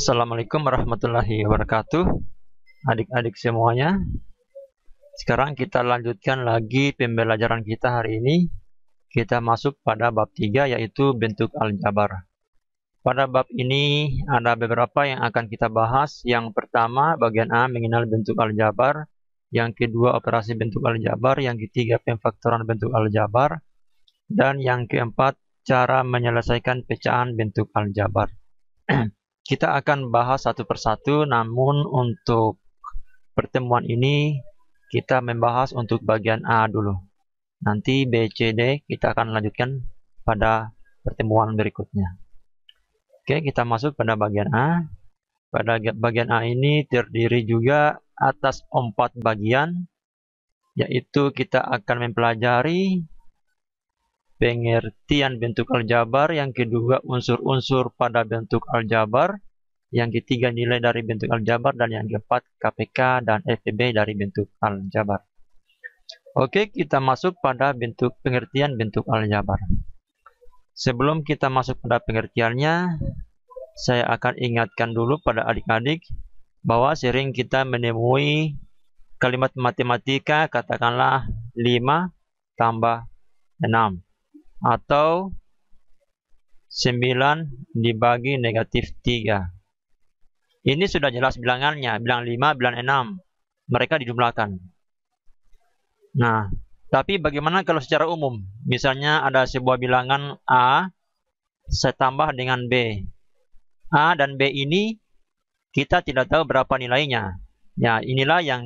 Assalamualaikum warahmatullahi wabarakatuh, adik-adik semuanya. Sekarang kita lanjutkan lagi pembelajaran kita hari ini. Kita masuk pada bab 3, yaitu bentuk aljabar. Pada bab ini ada beberapa yang akan kita bahas. Yang pertama, bagian A, mengenal bentuk aljabar. Yang kedua, operasi bentuk aljabar. Yang ketiga, pemfaktoran bentuk aljabar. Dan yang keempat, cara menyelesaikan pecahan bentuk aljabar. Kita akan bahas satu persatu, namun untuk pertemuan ini kita membahas untuk bagian A dulu. Nanti B, C, D kita akan lanjutkan pada pertemuan berikutnya. Oke, kita masuk pada bagian A. Pada bagian A ini terdiri juga atas 4 bagian, yaitu kita akan mempelajari pengertian bentuk aljabar, yang kedua unsur-unsur pada bentuk aljabar, yang ketiga nilai dari bentuk aljabar, dan yang keempat KPK dan FPB dari bentuk aljabar. Oke, kita masuk pada pengertian bentuk aljabar. Sebelum kita masuk pada pengertiannya, saya akan ingatkan dulu pada adik-adik bahwa sering kita menemui kalimat matematika, katakanlah 5 tambah 6 atau 9 dibagi negatif 3. Ini sudah jelas bilangannya, bilang 5, bilang 6. Mereka dijumlahkan. Nah, tapi bagaimana kalau secara umum? Misalnya ada sebuah bilangan A, saya tambah dengan B. A dan B ini kita tidak tahu berapa nilainya. Ya, inilah yang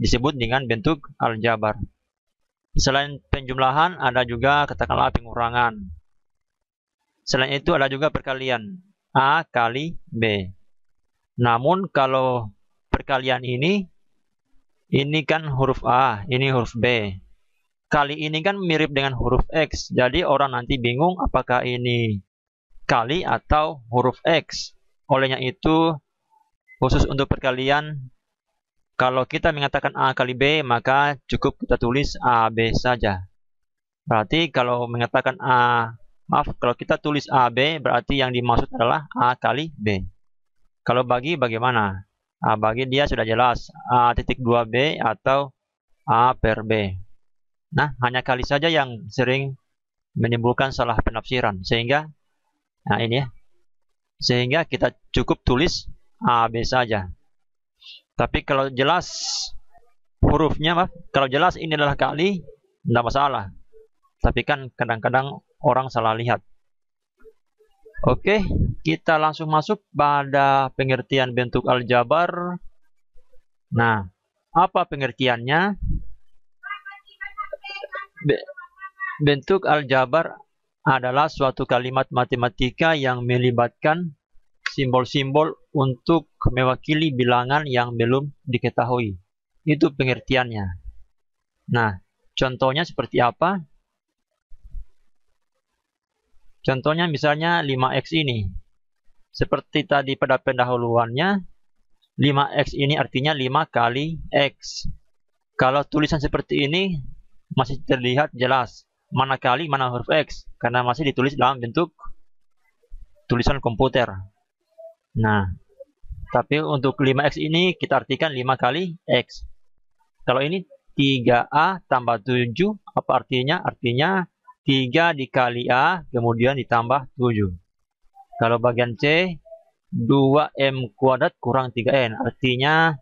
disebut dengan bentuk aljabar. Selain penjumlahan, ada juga katakanlah pengurangan. Selain itu ada juga perkalian, A kali B. Namun kalau perkalian ini kan huruf A, ini huruf B. Kali ini kan mirip dengan huruf X, jadi orang nanti bingung apakah ini kali atau huruf X. Olehnya itu, khusus untuk perkalian, kalau kita mengatakan A kali B, maka cukup kita tulis AB saja. Berarti kalau mengatakan kalau kita tulis AB, berarti yang dimaksud adalah A kali B. Kalau bagi bagaimana? Bagi dia sudah jelas, A titik 2B atau A per B. Nah, hanya kali saja yang sering menimbulkan salah penafsiran. Sehingga, nah ini ya, sehingga kita cukup tulis AB saja. Tapi kalau jelas hurufnya, kalau jelas ini adalah kali, tidak masalah. Tapi kan kadang-kadang orang salah lihat. Oke, kita langsung masuk pada pengertian bentuk aljabar. Nah, apa pengertiannya? Bentuk aljabar adalah suatu kalimat matematika yang melibatkan simbol-simbol untuk mewakili bilangan yang belum diketahui. Itu pengertiannya. Nah, contohnya seperti apa? Contohnya misalnya 5X ini. Seperti tadi pada pendahuluannya, 5X ini artinya 5 kali X. Kalau tulisan seperti ini, masih terlihat jelas mana kali mana huruf X, karena masih ditulis dalam bentuk tulisan komputer. Nah, tapi untuk 5X ini kita artikan 5 kali X. Kalau ini 3A tambah 7, apa artinya? Artinya 3 dikali A, kemudian ditambah 7. Kalau bagian C, 2M kuadrat kurang 3N. Artinya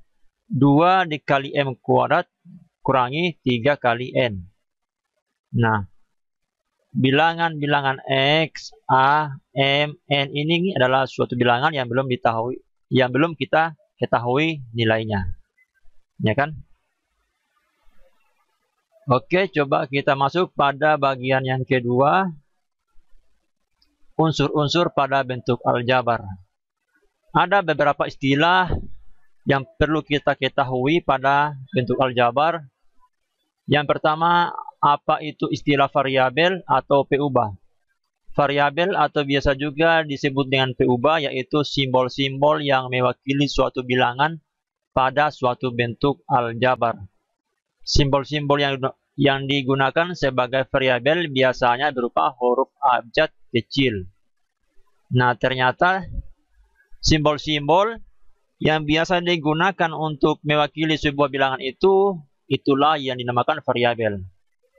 2 dikali M kuadrat kurangi 3 kali N. Nah, bilangan-bilangan X, A, M, N ini adalah suatu bilangan yang belum kita ketahui nilainya. Ya kan? Oke, coba kita masuk pada bagian yang kedua. Unsur-unsur pada bentuk aljabar. Ada beberapa istilah yang perlu kita ketahui pada bentuk aljabar. Yang pertama, apa itu istilah variabel atau P-ubah? Variabel atau biasa juga disebut dengan P-ubah, yaitu simbol-simbol yang mewakili suatu bilangan pada suatu bentuk aljabar. Simbol-simbol yang digunakan sebagai variabel biasanya berupa huruf abjad kecil. Nah, ternyata Simbol-simbol yang biasa digunakan untuk mewakili sebuah bilangan itu, itulah yang dinamakan variabel.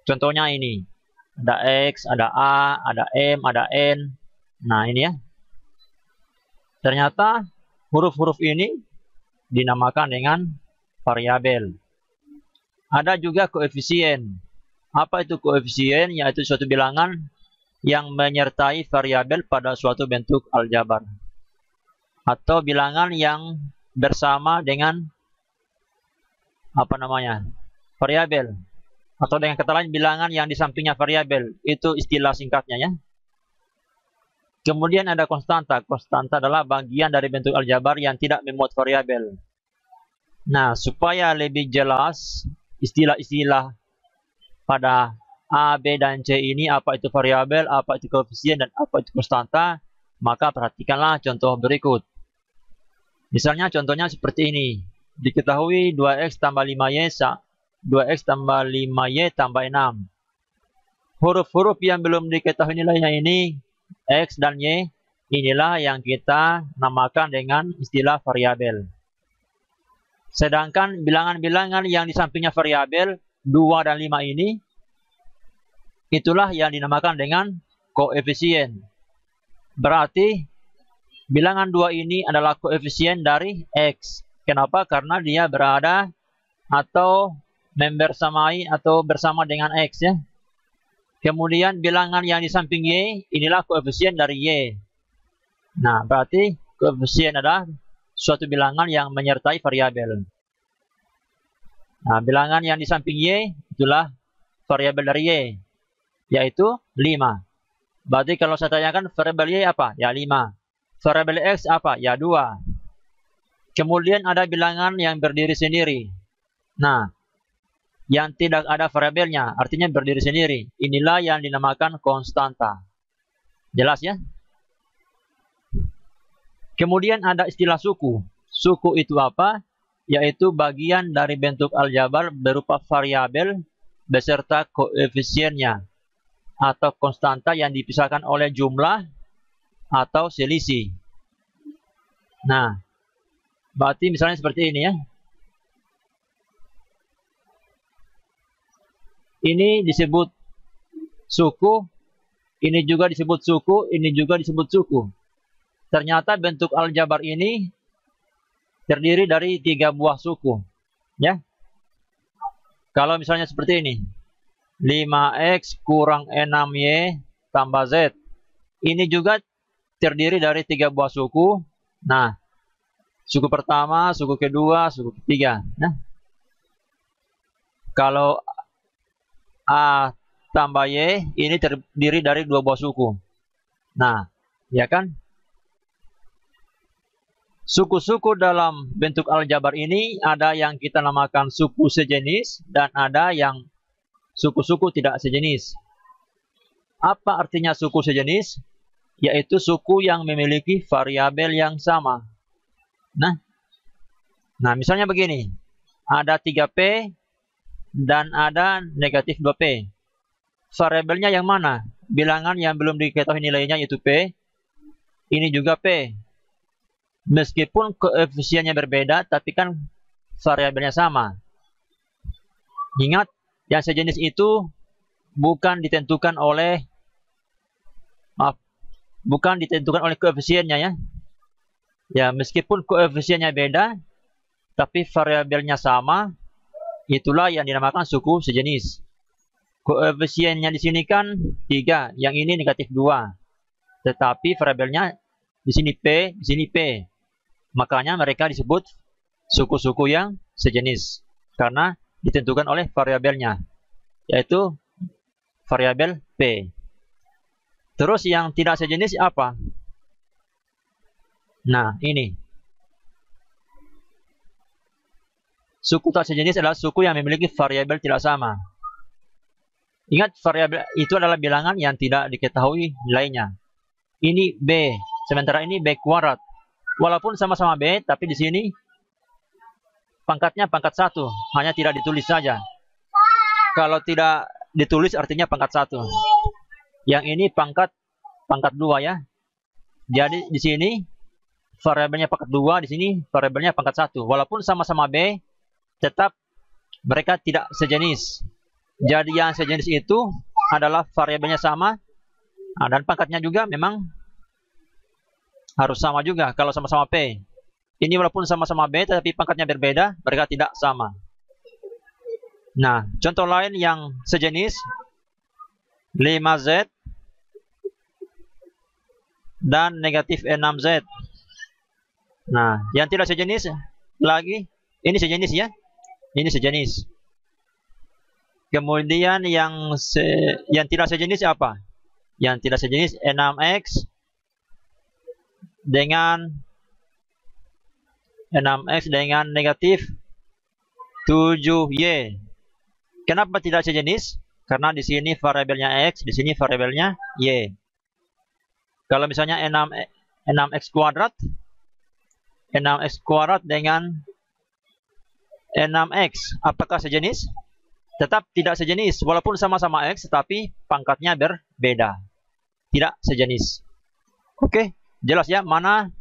Contohnya ini, ada X, ada A, ada M, ada N. Nah ini ya. Ternyata huruf-huruf ini dinamakan dengan variabel. Ada juga koefisien. Apa itu koefisien? Yaitu suatu bilangan yang menyertai variabel pada suatu bentuk aljabar. Atau bilangan yang bersama dengan variabel. Atau dengan kata lain bilangan yang di sampingnya variabel. Itu istilah singkatnya ya. Kemudian ada konstanta. Konstanta adalah bagian dari bentuk aljabar yang tidak memuat variabel. Nah, supaya lebih jelas istilah-istilah pada A, B, dan C ini, apa itu variabel, apa itu koefisien, dan apa itu konstanta, maka perhatikanlah contoh berikut. Misalnya contohnya seperti ini. Diketahui 2x tambah 5y 2x tambah 5y tambah 6. Huruf-huruf yang belum diketahui nilainya ini, x dan y, inilah yang kita namakan dengan istilah variabel. Sedangkan bilangan-bilangan yang di sampingnya variabel, 2 dan 5 ini, itulah yang dinamakan dengan koefisien. Berarti bilangan 2 ini adalah koefisien dari X. Kenapa? Karena dia berada atau membersamai atau bersama dengan X ya. Kemudian bilangan yang di samping Y, inilah koefisien dari Y. Nah, berarti koefisien adalah suatu bilangan yang menyertai variabel. Nah, bilangan yang di samping Y, itulah variabel dari Y, yaitu 5. Berarti kalau saya tanyakan variabel Y apa? Ya 5. Variabel X apa? Ya 2. Kemudian ada bilangan yang berdiri sendiri. Nah, yang tidak ada variabelnya, artinya berdiri sendiri. Inilah yang dinamakan konstanta. Jelas ya? Kemudian ada istilah suku. Suku itu apa? Yaitu bagian dari bentuk aljabar berupa variabel beserta koefisiennya atau konstanta yang dipisahkan oleh jumlah atau selisih. Nah, berarti misalnya seperti ini ya. Ini disebut suku, ini juga disebut suku, ini juga disebut suku. Ternyata bentuk aljabar ini terdiri dari 3 buah suku. Ya. Kalau misalnya seperti ini. 5x kurang 6y tambah z. Ini juga terdiri dari 3 buah suku. Nah, suku pertama, suku kedua, suku ketiga. Nah, kalau A tambah Y, ini terdiri dari 2 buah suku. Nah, ya kan? Suku-suku dalam bentuk aljabar ini ada yang kita namakan suku sejenis dan ada yang suku-suku tidak sejenis. Apa artinya suku sejenis? Yaitu suku yang memiliki variabel yang sama. Nah, misalnya begini. Ada 3P dan ada negatif 2P. Variabelnya yang mana? Bilangan yang belum diketahui nilainya yaitu P. Ini juga P. Meskipun koefisiennya berbeda, tapi kan variabelnya sama. Ingat, yang sejenis itu bukan ditentukan oleh koefisiennya ya. Ya, meskipun koefisiennya beda, tapi variabelnya sama, itulah yang dinamakan suku sejenis. Koefisiennya di sini kan 3, yang ini negatif 2. Tetapi variabelnya di sini P, di sini P. Makanya mereka disebut suku-suku yang sejenis. Karena ditentukan oleh variabelnya, yaitu variabel P. Terus yang tidak sejenis apa? Nah, ini. Suku tak sejenis adalah suku yang memiliki variabel tidak sama. Ingat, variabel itu adalah bilangan yang tidak diketahui nilainya. Ini B, sementara ini B kuadrat. Walaupun sama-sama B, tapi di sini pangkatnya pangkat 1, hanya tidak ditulis saja. Kalau tidak ditulis artinya pangkat 1. Yang ini pangkat 2 ya. Jadi di sini variabelnya pangkat 2, di sini variabelnya pangkat 1. Walaupun sama-sama B, tetap mereka tidak sejenis. Jadi yang sejenis itu adalah variabelnya sama, dan pangkatnya juga memang harus sama juga kalau sama-sama P. Ini walaupun sama-sama B, tetapi pangkatnya berbeda, mereka tidak sama. Nah, contoh lain yang sejenis, 5Z dan negatif 6Z. Nah, yang tidak sejenis lagi, ini sejenis ya, ini sejenis. Kemudian yang tidak sejenis apa? Yang tidak sejenis 6X dengan negatif 7Y. Kenapa tidak sejenis? Karena di sini variabelnya X, di sini variabelnya Y. Kalau misalnya 6X kuadrat dengan 6X, apakah sejenis? Tetap tidak sejenis, walaupun sama-sama X, tetapi pangkatnya berbeda. Tidak sejenis. Oke, jelas ya, mana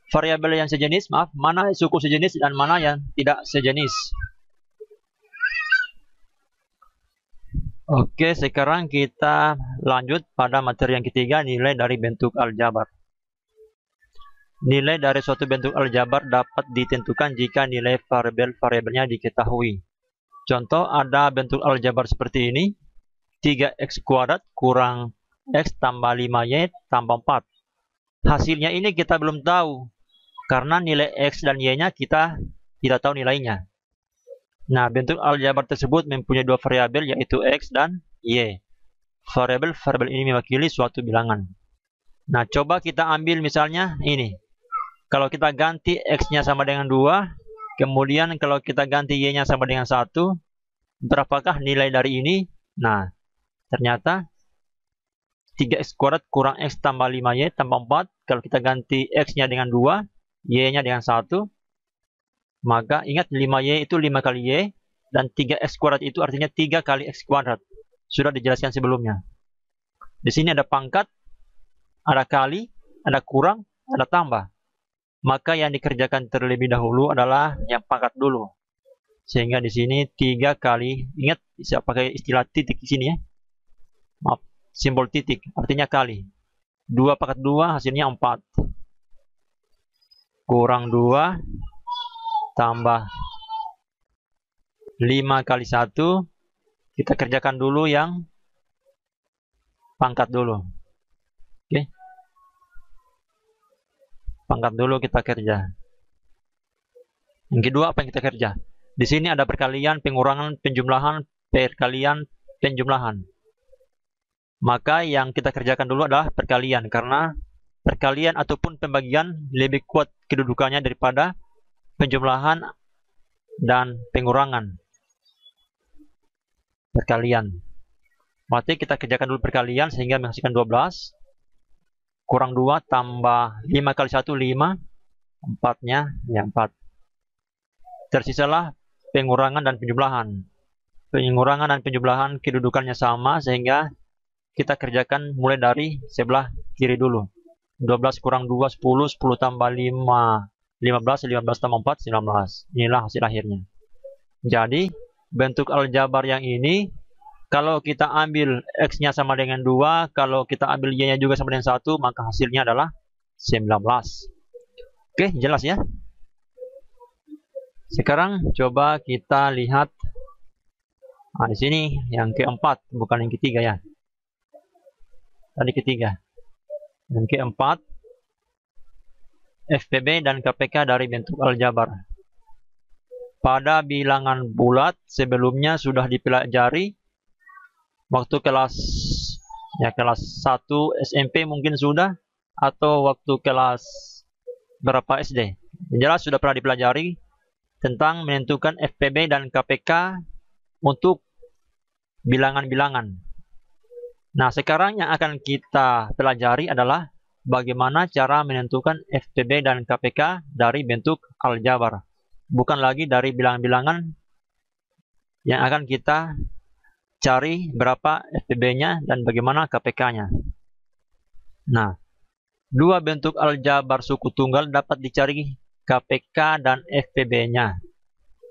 variabel yang sejenis, mana suku sejenis dan mana yang tidak sejenis. Oke, sekarang kita lanjut pada materi yang ketiga, nilai dari bentuk aljabar. Nilai dari suatu bentuk aljabar dapat ditentukan jika nilai variabelnya diketahui. Contoh, ada bentuk aljabar seperti ini, 3x kuadrat kurang x tambah 5y tambah 4. Hasilnya ini kita belum tahu, karena nilai x dan y-nya kita tidak tahu nilainya. Nah, bentuk aljabar tersebut mempunyai dua variabel, yaitu x dan y. Variabel ini mewakili suatu bilangan. Nah, coba kita ambil misalnya ini. Kalau kita ganti x-nya sama dengan 2, kemudian kalau kita ganti y-nya sama dengan 1, berapakah nilai dari ini? Nah, ternyata 3x kuadrat kurang x tambah 5y tambah 4. Kalau kita ganti x-nya dengan 2, y-nya dengan 1, maka ingat 5y itu 5 kali y, dan 3x kuadrat itu artinya 3 kali x kuadrat. Sudah dijelaskan sebelumnya. Di sini ada pangkat, ada kali, ada kurang, ada tambah. Maka yang dikerjakan terlebih dahulu adalah yang pangkat dulu. Sehingga di sini 3 kali, ingat saya pakai istilah titik di sini ya. Maaf, simbol titik artinya kali. 2 pangkat 2 hasilnya 4. Kurang 2 tambah 5 kali 1. Kita kerjakan dulu yang pangkat dulu. Oke. Pangkat dulu kita kerja. Yang kedua apa yang kita kerja? Di sini ada perkalian, pengurangan, penjumlahan, perkalian, penjumlahan. Maka yang kita kerjakan dulu adalah perkalian, karena perkalian ataupun pembagian lebih kuat kedudukannya daripada penjumlahan dan pengurangan. Perkalian. Berarti kita kerjakan dulu perkalian sehingga menghasilkan 12. Kurang 2 tambah 5 kali 1, 5. 4-nya ya 4. Tersisalah pengurangan dan penjumlahan. Pengurangan dan penjumlahan kedudukannya sama, sehingga kita kerjakan mulai dari sebelah kiri dulu. 12 kurang 2, 10. 10 tambah 5, 15. 15 tambah 4, 19. Inilah hasil akhirnya. Jadi, bentuk aljabar yang ini, kalau kita ambil x-nya sama dengan 2, kalau kita ambil y-nya juga sama dengan 1, maka hasilnya adalah 19. Oke, jelas ya? Sekarang coba kita lihat. Nah, di sini yang keempat, bukan yang ketiga ya. Tadi ketiga. Yang keempat, FPB dan KPK dari bentuk aljabar. Pada bilangan bulat sebelumnya sudah dipelajari waktu kelas 1 SMP mungkin sudah, atau waktu kelas berapa SD. Jelas sudah pernah dipelajari tentang menentukan FPB dan KPK untuk bilangan-bilangan. Nah, sekarang yang akan kita pelajari adalah bagaimana cara menentukan FPB dan KPK dari bentuk aljabar. Bukan lagi dari bilangan-bilangan yang akan kita cari berapa FPB-nya dan bagaimana KPK-nya. Nah, Dua bentuk aljabar suku tunggal dapat dicari KPK dan FPB-nya.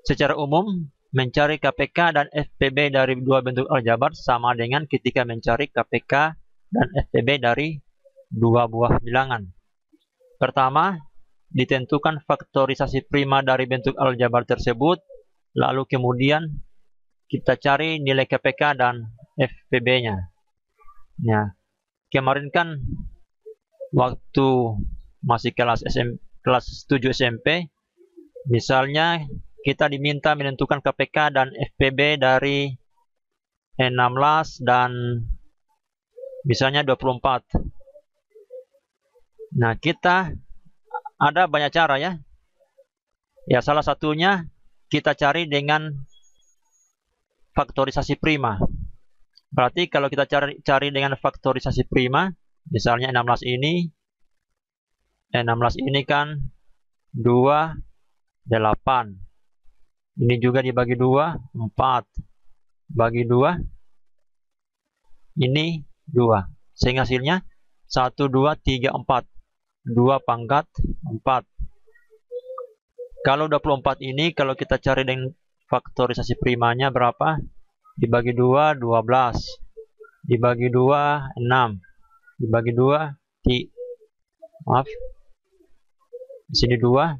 Secara umum, mencari KPK dan FPB dari dua bentuk aljabar sama dengan ketika mencari KPK dan FPB dari dua buah bilangan. Pertama, ditentukan faktorisasi prima dari bentuk aljabar tersebut, lalu kemudian kita cari nilai KPK dan FPB-nya. Nah, kemarin kan waktu masih kelas 7 SMP, misalnya kita diminta menentukan KPK dan FPB dari 16 dan misalnya 24. Nah, kita ada banyak cara ya. Ya, salah satunya kita cari dengan faktorisasi prima. Berarti kalau kita cari dengan faktorisasi prima, misalnya 16 ini kan 2, 8. Ini juga dibagi 2, 4. Bagi 2, ini 2. Sehingga hasilnya 1, 2, 3, 4. 2 pangkat 4. Kalau 24 ini, kalau kita cari dengan faktorisasi primanya berapa? Dibagi 2, 12. Dibagi 2, 6. Dibagi 2, maaf. Di sini 2.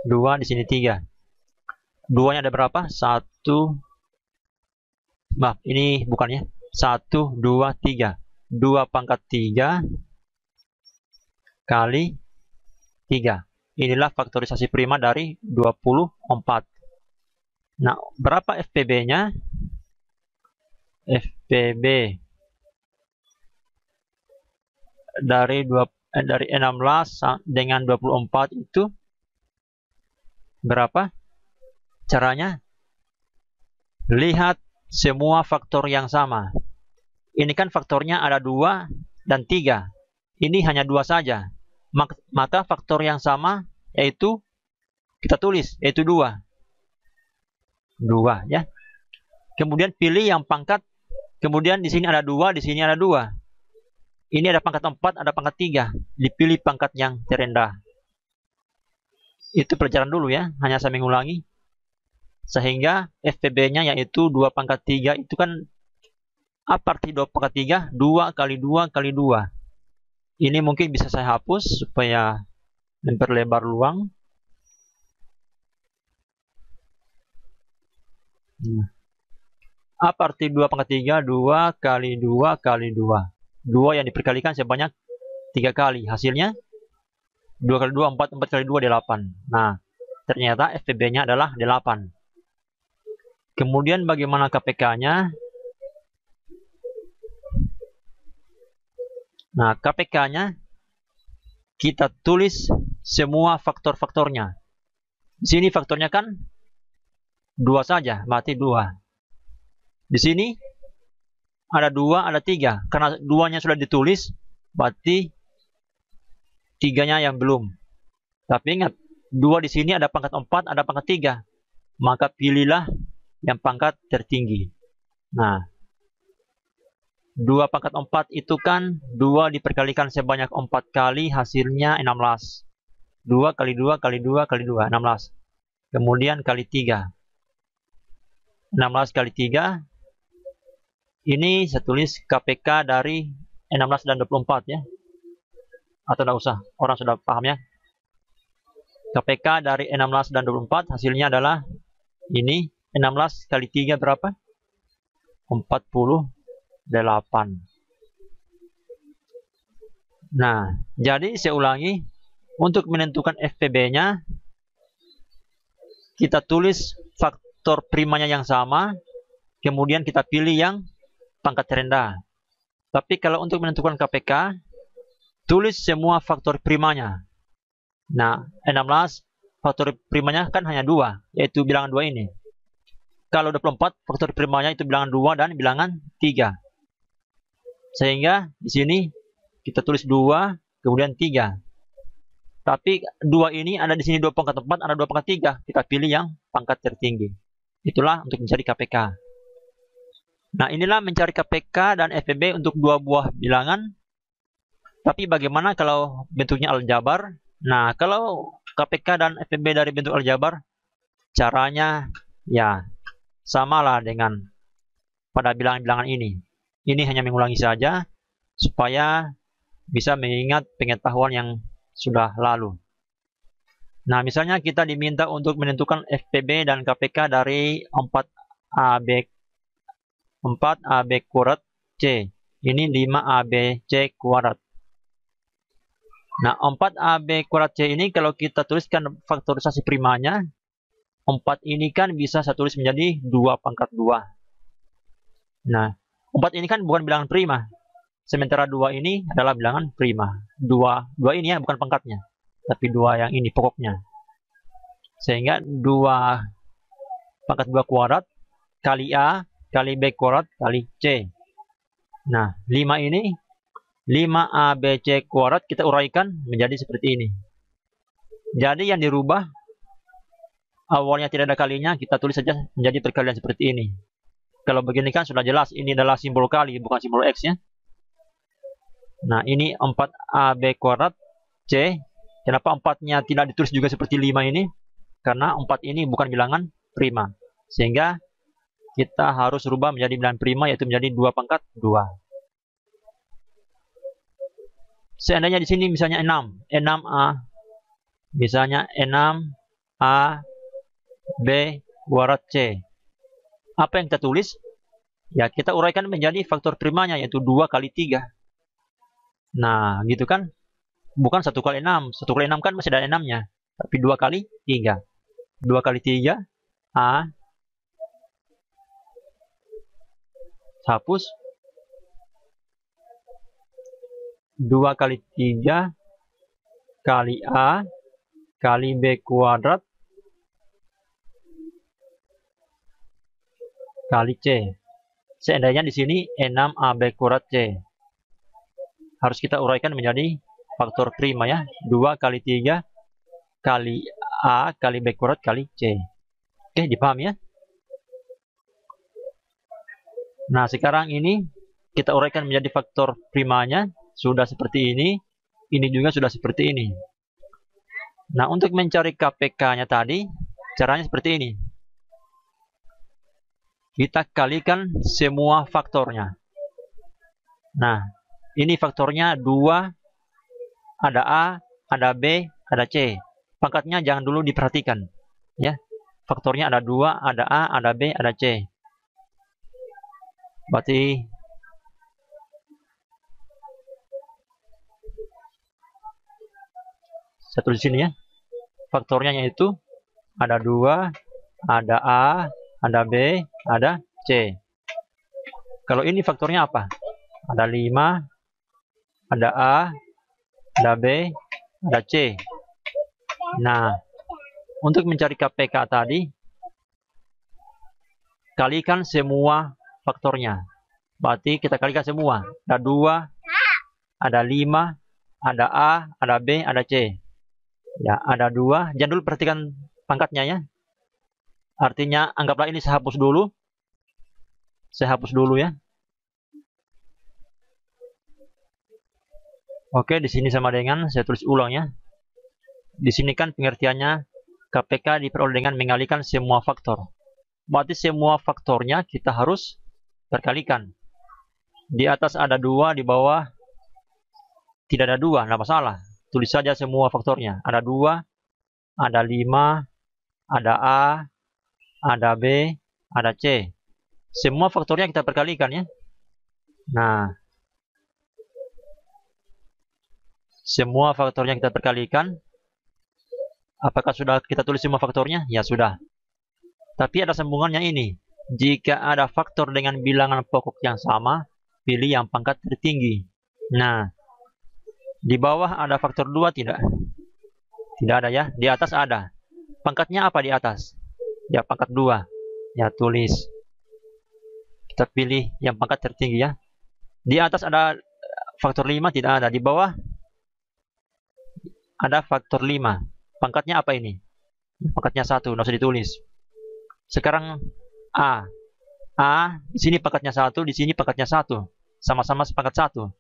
2, di sini 3. 2-nya ada berapa? 1. Maaf, ini bukannya. 1, 2, 3. 2 pangkat 3 kali 3. Inilah faktorisasi prima dari 24. Nah, berapa FPB-nya? FPB dari 16 dengan 24 itu berapa? Caranya, lihat semua faktor yang sama. Ini kan faktornya ada 2 dan 3. Ini hanya 2 saja. Maka faktor yang sama yaitu kita tulis, yaitu 2. 2 ya. Kemudian pilih yang pangkat. Kemudian di sini ada 2, di sini ada 2. Ini ada pangkat 4, ada pangkat 3. Dipilih pangkat yang terendah. Itu pelajaran dulu ya, hanya saya mengulangi. Sehingga FPB-nya yaitu 2 pangkat 3 itu kan apa arti 2 pangkat 3? 2 kali 2 kali 2. Ini mungkin bisa saya hapus supaya memperlebar luang. Apa arti 2 pangkat 3? 2 kali 2 kali 2. 2 yang diperkalikan sebanyak 3 kali. Hasilnya 2 kali 2, 4. 4 kali 2, 8. Nah, ternyata FPB-nya adalah 8. Kemudian bagaimana KPK-nya? Nah, KPK-nya kita tulis semua faktor-faktornya. Di sini faktornya kan 2 saja, berarti 2. Di sini ada 2, ada 3. Karena 2-nya sudah ditulis, berarti 3-nya yang belum. Tapi ingat, 2 di sini ada pangkat 4, ada pangkat 3. Maka pilihlah yang pangkat tertinggi. Nah, 2 pangkat 4 itu kan 2 diperkalikan sebanyak 4 kali, hasilnya 16. 2 kali 2 kali 2 kali 2, 16. Kemudian kali 3. 16 kali 3. Ini saya tulis KPK dari 16 dan 24 ya. Atau tidak usah, orang sudah paham ya. KPK dari 16 dan 24 hasilnya adalah ini. 16 kali 3 berapa? 48. Nah, jadi saya ulangi, untuk menentukan FPB-nya kita tulis faktor primanya yang sama, kemudian kita pilih yang pangkat terendah. Tapi kalau untuk menentukan KPK, tulis semua faktor primanya. Nah, 16 faktor primanya kan hanya 2, yaitu bilangan 2 ini. Kalau 24 faktor primanya itu bilangan 2 dan bilangan 3. Sehingga di sini kita tulis 2, kemudian 3. Tapi 2 ini ada di sini 2 pangkat 4, ada 2 pangkat 3. Kita pilih yang pangkat tertinggi. Itulah untuk mencari KPK. Nah, inilah mencari KPK dan FPB untuk dua buah bilangan. Tapi bagaimana kalau bentuknya aljabar? Nah, kalau KPK dan FPB dari bentuk aljabar, caranya ya samalah dengan pada bilangan-bilangan ini. Ini hanya mengulangi saja supaya bisa mengingat pengetahuan yang sudah lalu. Nah, misalnya kita diminta untuk menentukan FPB dan KPK dari 4AB kuadrat C. Ini 5ABC kuadrat. Nah, 4AB kuadrat C ini kalau kita tuliskan faktorisasi primanya, 4 ini kan bisa saya tulis menjadi 2 pangkat 2. Nah, 4 ini kan bukan bilangan prima. Sementara 2 ini adalah bilangan prima. 2 ini ya bukan pangkatnya, tapi 2 yang ini pokoknya. Sehingga 2 pangkat 2 kuadrat kali A kali B kuadrat kali C. Nah, 5 ini 5ABC kuadrat kita uraikan menjadi seperti ini. Jadi yang dirubah awalnya tidak ada kalinya, kita tulis saja menjadi perkalian seperti ini. Kalau begini kan sudah jelas, ini adalah simbol kali, bukan simbol X ya. Nah, ini 4AB kuadrat C. Kenapa 4-nya tidak ditulis juga seperti 5 ini? Karena 4 ini bukan bilangan prima. Sehingga kita harus rubah menjadi bilangan prima, yaitu menjadi 2 pangkat 2. Seandainya di sini misalnya 6, 6A. Misalnya 6A B kuadrat C. Apa yang kita tulis? Ya, kita uraikan menjadi faktor primanya, yaitu 2 kali 3. Nah, gitu kan? Bukan 1 kali 6. 1 kali 6 kan masih ada 6-nya. Tapi 2 kali 3. 2 kali 3, A. Hapus. 2 kali 3 kali A kali B kuadrat kali C. Seandainya di sini 6AB kuadrat C. Harus kita uraikan menjadi faktor prima ya. 2 kali 3 kali A kali B kuadrat kali C. Oke, dipahami ya? Nah, sekarang ini kita uraikan menjadi faktor primanya. Sudah seperti ini. Ini juga sudah seperti ini. Nah, untuk mencari KPK-nya tadi, caranya seperti ini. Kita kalikan semua faktornya. Nah, ini faktornya 2, ada A, ada B, ada C. Pangkatnya jangan dulu diperhatikan. Ya, faktornya ada 2, ada A, ada B, ada C. Berarti saya tulis sini ya. Faktornya yaitu ada 2, ada A, ada B, ada C. Kalau ini faktornya apa? Ada 5, ada A, ada B, ada C. Nah, untuk mencari KPK tadi, kalikan semua faktornya. Berarti kita kalikan semua. Ada 2, ada 5, ada A, ada B, ada C. Ya, ada 2. Jangan dulu perhatikan pangkatnya ya. Artinya, anggaplah ini saya hapus dulu. Saya hapus dulu ya. Oke, di sini sama dengan, saya tulis ulang ya. Di sini kan pengertiannya, KPK diperoleh dengan mengalihkan semua faktor. Berarti semua faktornya kita harus perkalikan. Di atas ada 2, di bawah tidak ada 2, tidak masalah. Tulis saja semua faktornya. Ada 2, ada 5, ada A, ada B, ada C. Semua faktornya kita perkalikan ya. Nah, semua faktornya kita perkalikan. Apakah sudah kita tulis semua faktornya? Ya sudah. Tapi ada sambungannya ini. Jika ada faktor dengan bilangan pokok yang sama, pilih yang pangkat tertinggi. Nah, di bawah ada faktor 2 tidak? Tidak ada ya. Di atas ada. Pangkatnya apa di atas? Ya, pangkat 2. Ya, tulis. Kita pilih yang pangkat tertinggi ya. Di atas ada faktor 5, tidak ada. Di bawah ada faktor 5. Pangkatnya apa ini? Pangkatnya 1, tidak usah ditulis. Sekarang A. A, di sini pangkatnya 1, di sini pangkatnya 1. Sama-sama sepangkat 1.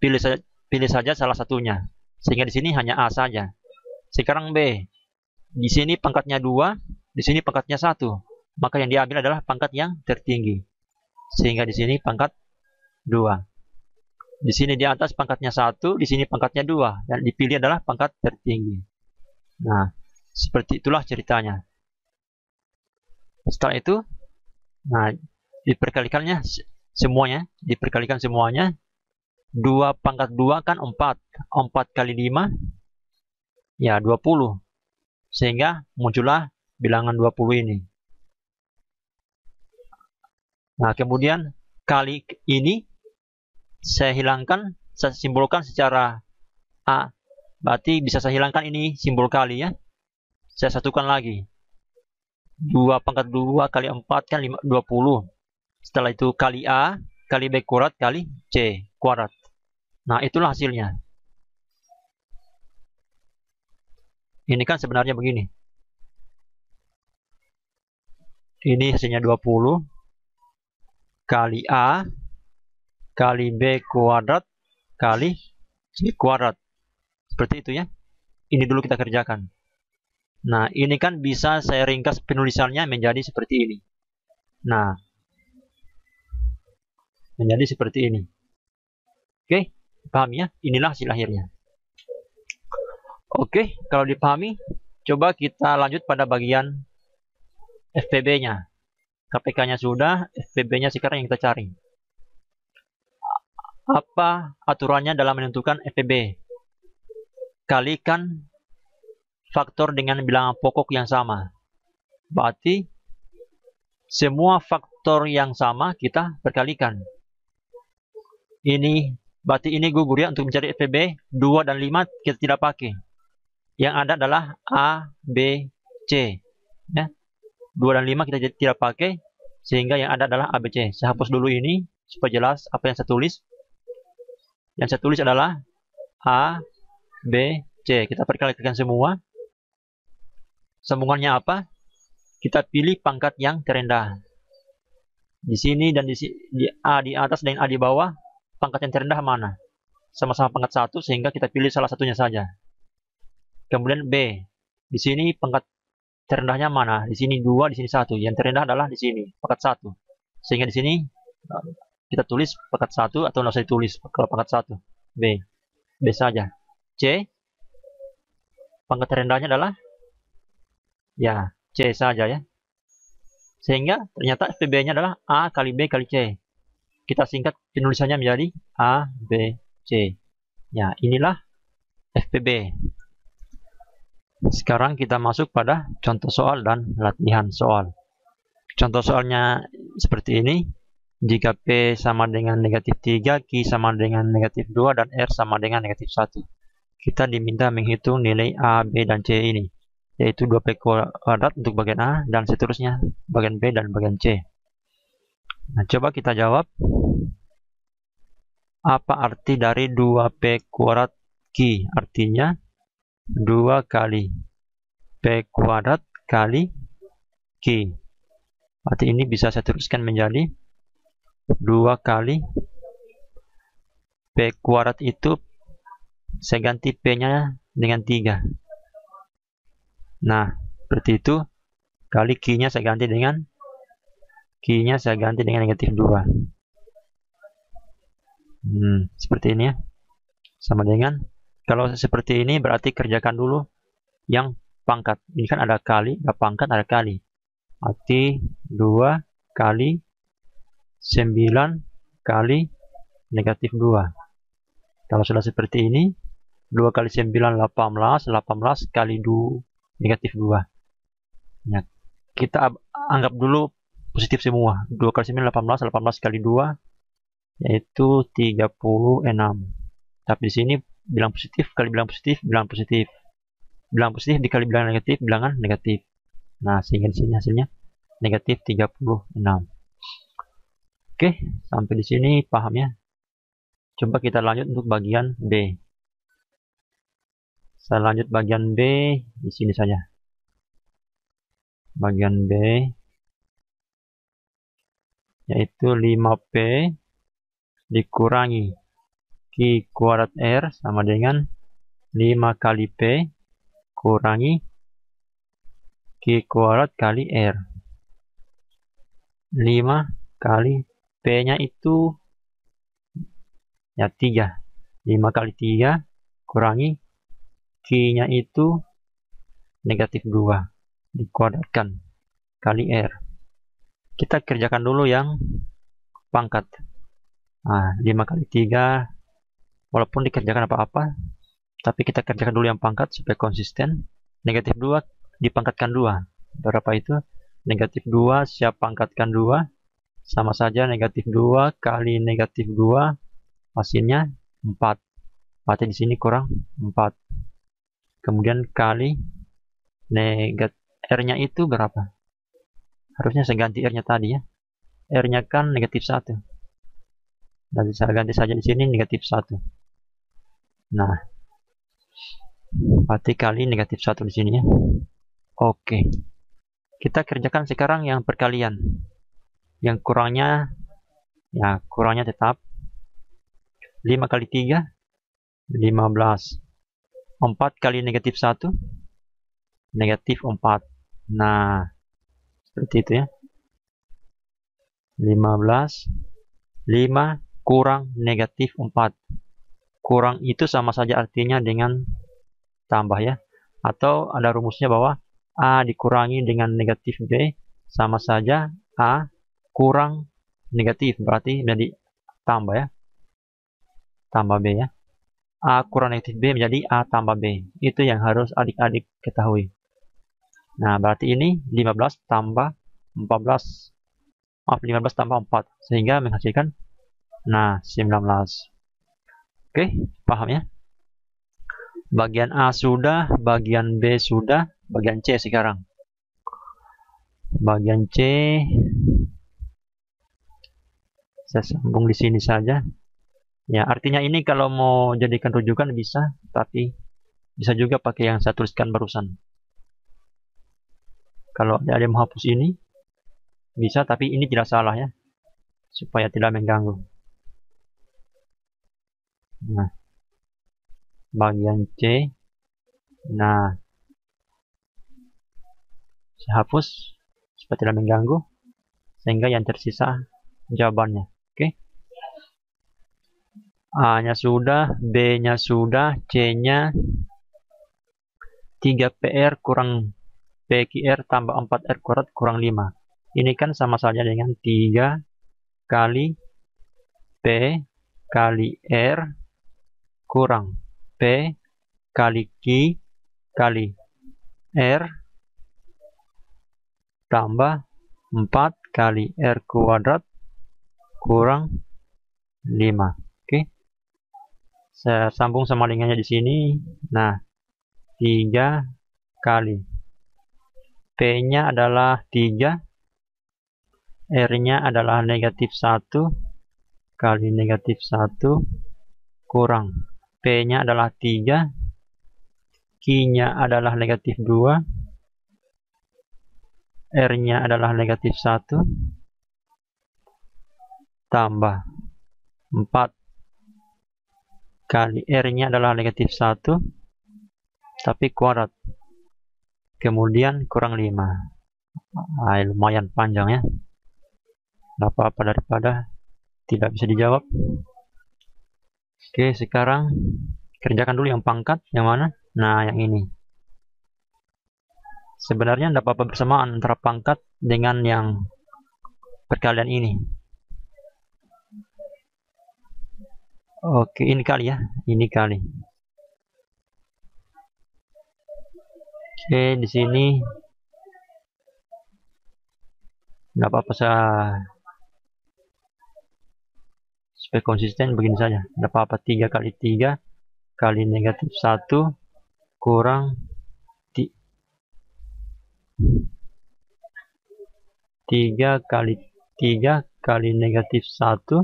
Pilih saja salah satunya. Sehingga di sini hanya A saja. Sekarang B. Di sini pangkatnya 2, di sini pangkatnya 1. Maka yang diambil adalah pangkat yang tertinggi. Sehingga di sini pangkat 2. Di sini di atas pangkatnya 1, di sini pangkatnya 2. Dan dipilih adalah pangkat tertinggi. Nah, seperti itulah ceritanya. Setelah itu, nah, diperkalikannya semuanya, diperkalikan semuanya. 2 pangkat 2 kan 4. 4 kali 5, ya 20. Sehingga muncullah bilangan 20 ini. Nah, kemudian kali ini saya hilangkan, saya simbolkan secara A. Berarti bisa saya hilangkan ini simbol kali ya. Saya satukan lagi. 2 pangkat 2 kali 4 kan 20. Setelah itu kali A, kali B kuadrat, kali C kuadrat. Nah, itulah hasilnya. Ini kan sebenarnya begini. Ini hasilnya 20 kali A kali B kuadrat kali C kuadrat. Seperti itu ya. Ini dulu kita kerjakan. Nah, ini kan bisa saya ringkas penulisannya menjadi seperti ini. Nah, menjadi seperti ini. Oke, paham ya? Inilah hasil akhirnya. Oke, kalau dipahami, coba kita lanjut pada bagian FPB-nya. KPK-nya sudah, FPB-nya sekarang yang kita cari. Apa aturannya dalam menentukan FPB? Kalikan faktor dengan bilangan pokok yang sama. Berarti semua faktor yang sama kita perkalikan. Ini berarti ini gugur ya untuk mencari FPB. 2 dan 5 kita tidak pakai. Yang ada adalah A, B, C. Ya. 2 dan 5 kita tidak pakai. Sehingga yang ada adalah A, B, C. Saya hapus dulu ini supaya jelas apa yang saya tulis. Yang saya tulis adalah A, B, C. Kita perkalikan semua. Sambungannya apa? Kita pilih pangkat yang terendah. Di sini dan di A di atas dan A di bawah, pangkat yang terendah mana? Sama-sama pangkat 1, sehingga kita pilih salah satunya saja. Kemudian B. Di sini pangkat terendahnya mana? Di sini 2, di sini 1. Yang terendah adalah di sini, pangkat 1. Sehingga di sini kita tulis pangkat 1 atau tidak usah ditulis kalau pangkat 1. B. B saja. C. Pangkat terendahnya adalah ya, C saja ya. Sehingga ternyata FPB-nya adalah A kali B kali C. Kita singkat penulisannya menjadi A, B, C. Ya, inilah FPB. Sekarang kita masuk pada contoh soal dan latihan soal. Contoh soalnya seperti ini. Jika P sama dengan negatif 3, Q sama dengan negatif 2, dan R sama dengan negatif 1. Kita diminta menghitung nilai A, B, dan C ini. Yaitu 2P kuadrat untuk bagian A, dan seterusnya bagian B dan bagian C. Nah, coba kita jawab. Apa arti dari 2P kuadrat Q? Artinya 2 kali P kuadrat kali Q. Berarti ini bisa saya tuliskan menjadi 2 kali P kuadrat itu saya ganti P-nya dengan 3. Nah, seperti itu. Kali Q-nya saya ganti dengan negatif 2. Seperti ini ya. Sama dengan, kalau seperti ini berarti kerjakan dulu yang pangkat. Ini kan ada kali, ada pangkat, ada kali. Berarti 2 kali 9 kali negatif 2. Kalau sudah seperti ini, 2 kali 9 18, 18 kali 2 negatif 2. Ya, kita anggap dulu positif semua. 2 kali 9 18, 18 kali 2 yaitu 36. Tapi di sini bilang positif kali bilang positif, bilang positif. Bilang positif dikali bilang negatif, bilangan negatif. Nah, sehingga di sini hasilnya negatif 36. Oke, sampai di sini paham ya? Coba kita lanjut untuk bagian B. Saya lanjut bagian B di sini saja. Bagian B. yaitu 5P dikurangi Q kuadrat R sama dengan 5 kali P kurangi Q kuadrat kali R. 5 kali P-nya itu ya 3. 5 kali 3 kurangi Q-nya itu negatif 2 dikuadratkan kali R. Kita kerjakan dulu yang pangkat. Nah, 5 kali 3 walaupun dikerjakan apa-apa, tapi kita kerjakan dulu yang pangkat supaya konsisten. Negatif 2 dipangkatkan 2. Berapa itu? Negatif 2 siap pangkatkan 2. Sama saja negatif 2 kali negatif 2 hasilnya 4. Berarti di sini kurang 4. Kemudian kali R-nya itu berapa? Harusnya saya ganti R-nya tadi ya. R-nya kan negatif 1. Nanti saya ganti saja di sini negatif 1. Nah, berarti kali negatif 1 di sini ya. Oke. Kita kerjakan sekarang yang perkalian. Yang kurangnya, ya kurangnya tetap 5 kali 3, 15. 4 kali negatif 1, negatif 4. Nah, seperti itu ya. 15, 5 kurang negatif 4. Kurang itu sama saja artinya dengan tambah ya. Atau ada rumusnya bahwa A dikurangi dengan negatif B sama saja A kurang negatif. Berarti menjadi tambah ya. Tambah B ya. A kurang negatif B menjadi A tambah B. Itu yang harus adik-adik ketahui. Nah, berarti ini 15 tambah 14. Maaf, 15 tambah 4. Sehingga menghasilkan, nah, 19. Oke, paham ya? Bagian A sudah, bagian B sudah, bagian C sekarang. Bagian C, saya sambung di sini saja. Ya, artinya ini kalau mau jadikan rujukan bisa, tapi bisa juga pakai yang saya tuliskan barusan. Kalau ada yang menghapus ini, bisa, tapi ini tidak salah ya, supaya tidak mengganggu. Nah, bagian C, nah, saya hapus supaya tidak mengganggu, sehingga yang tersisa jawabannya. Oke. A-nya sudah, B-nya sudah, C-nya 3PR kurang PQR tambah 4R kuadrat kurang 5. Ini kan sama saja dengan 3 kali P kali R kurang P kali Q kali R tambah 4 kali R kuadrat kurang 5. Oke. Saya sambung sama dengannya di sini. Nah, 3 kali P-nya adalah 3, R-nya adalah negatif 1 kali negatif 1 kurang P-nya adalah 3, Q-nya adalah negatif 2, R-nya adalah negatif 1 tambah 4 kali R-nya adalah negatif 1 tapi kuadrat, kemudian kurang 5. Nah, lumayan panjang ya, nggak apa-apa daripada tidak bisa dijawab. Oke, sekarang kerjakan dulu yang pangkat. Yang mana? Nah, yang ini. Sebenarnya tidak apa-apa bersamaan antara pangkat dengan yang perkalian ini. Oke, ini kali ya, ini kali. Oke, di sini tidak apa-apa, saya supaya konsisten begini saja. Tidak apa-apa, 3 kali 3 kali negatif 1 kurang 3 kali 3 kali negatif 1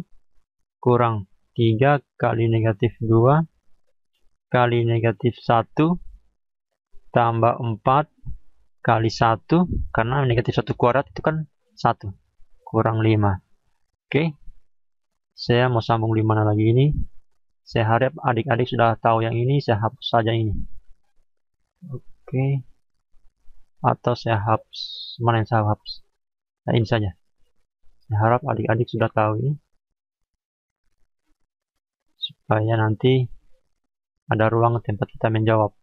kurang 3 kali negatif 2 kali negatif 1 tambah 4 kali 1, karena negatif 1 kuadrat itu kan 1 kurang 5. Oke, saya mau sambung di mana lagi ini. Saya harap adik-adik sudah tahu yang ini, saya hapus saja ini. Oke, atau saya hapus, mana yang saya hapus? Nah, ini saja. Saya harap adik-adik sudah tahu ini, supaya nanti ada ruang tempat kita menjawab.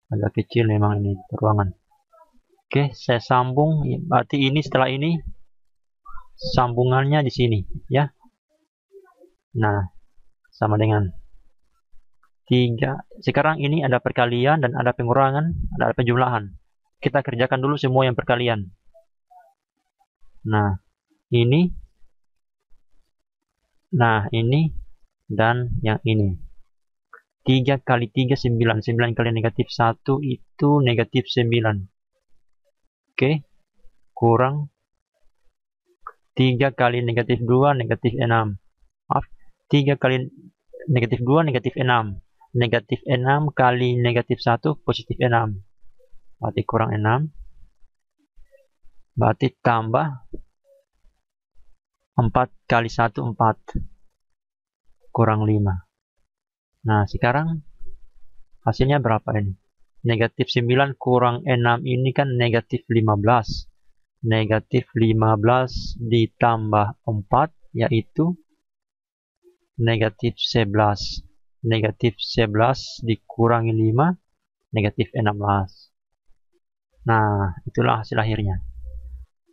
Agak kecil memang ini ruangan. Oke, saya sambung. Berarti ini setelah ini sambungannya di sini, ya. Nah, sama dengan 3. Sekarang ini ada perkalian dan ada pengurangan, ada penjumlahan. Kita kerjakan dulu semua yang perkalian. Nah, ini. Nah, ini. Dan yang ini. 3 kali 3, 9. 9 kali negatif 1 itu negatif 9. Oke. Kurang 3 kali negatif 2, negatif 6. Maaf. 3 kali negatif 2, negatif 6. Negatif 6 kali negatif 1, positif 6. Berarti kurang 6. Berarti tambah 4 kali 1, 4. Kurang 5. Nah, sekarang hasilnya berapa ini? Negatif 9 kurang 6 ini kan negatif 15. Negatif 15 ditambah 4, yaitu negatif 11. Negatif 11 dikurangi 5, negatif 16. Nah, itulah hasil akhirnya.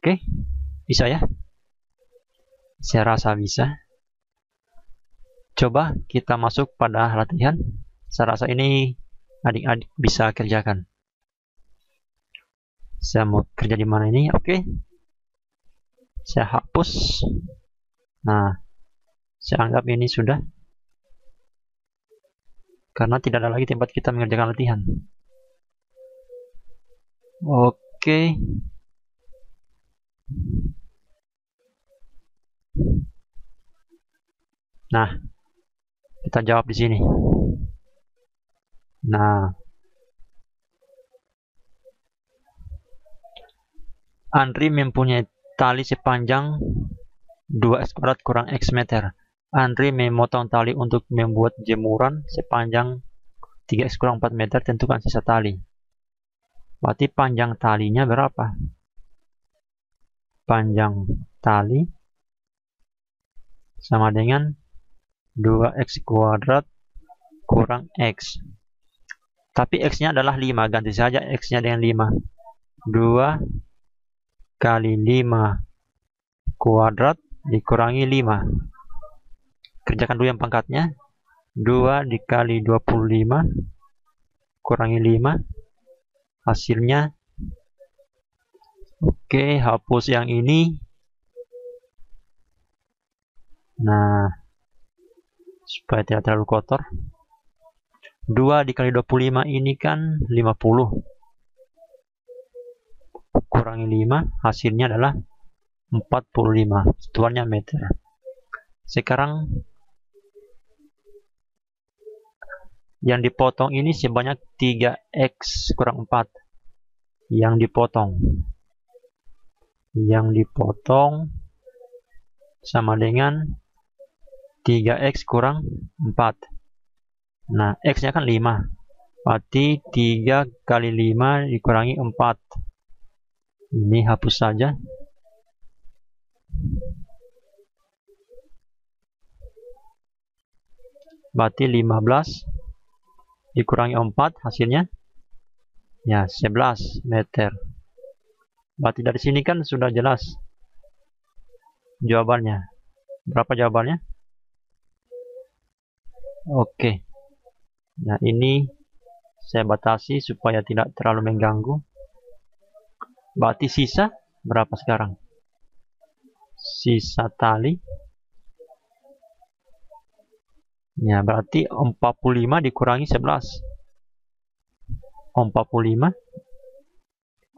Oke, bisa ya? Saya rasa bisa. Coba kita masuk pada latihan. Saya rasa ini adik-adik bisa kerjakan. Saya mau kerja di mana ini? Oke. Saya hapus. Nah, saya anggap ini sudah. Karena tidak ada lagi tempat kita mengerjakan latihan. Oke. Nah, kita jawab di sini. Nah, Andri mempunyai tali sepanjang 2x kuadrat kurang x meter. Andri memotong tali untuk membuat jemuran sepanjang 3x kurang 4 meter. Tentukan sisa tali. Berarti panjang talinya berapa? Panjang tali sama dengan 2x kuadrat kurang x. Tapi x-nya adalah 5. Ganti saja x-nya dengan 5. 2 kali 5 kuadrat dikurangi 5. Kerjakan dulu yang pangkatnya. 2 dikali 25 kurangi 5. Hasilnya. Oke, hapus yang ini. Nah, supaya tidak terlalu kotor. 2 dikali 25 ini kan 50. Kurangi 5, hasilnya adalah 45. Satuannya meter. Sekarang yang dipotong ini sebanyak 3x kurang 4. Yang dipotong sama dengan 3x kurang 4. Nah, x-nya kan 5. Berarti 3 kali 5 dikurangi 4. Ini hapus saja. Berarti 15 dikurangi 4 hasilnya. Ya, 11 meter. Berarti dari sini kan sudah jelas jawabannya. Berapa jawabannya? Oke. Nah, ini saya batasi supaya tidak terlalu mengganggu. Berarti sisa berapa sekarang? Sisa tali. Ya, berarti 45 dikurangi 11. 45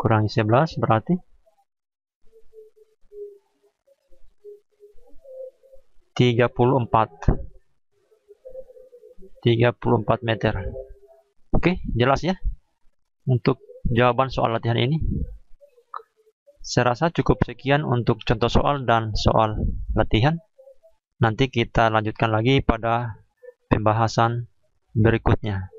kurangi 11 berarti 34 meter. Oke, jelas ya untuk jawaban soal latihan ini. Saya rasa cukup sekian untuk contoh soal dan soal latihan. Nanti kita lanjutkan lagi pada pembahasan berikutnya.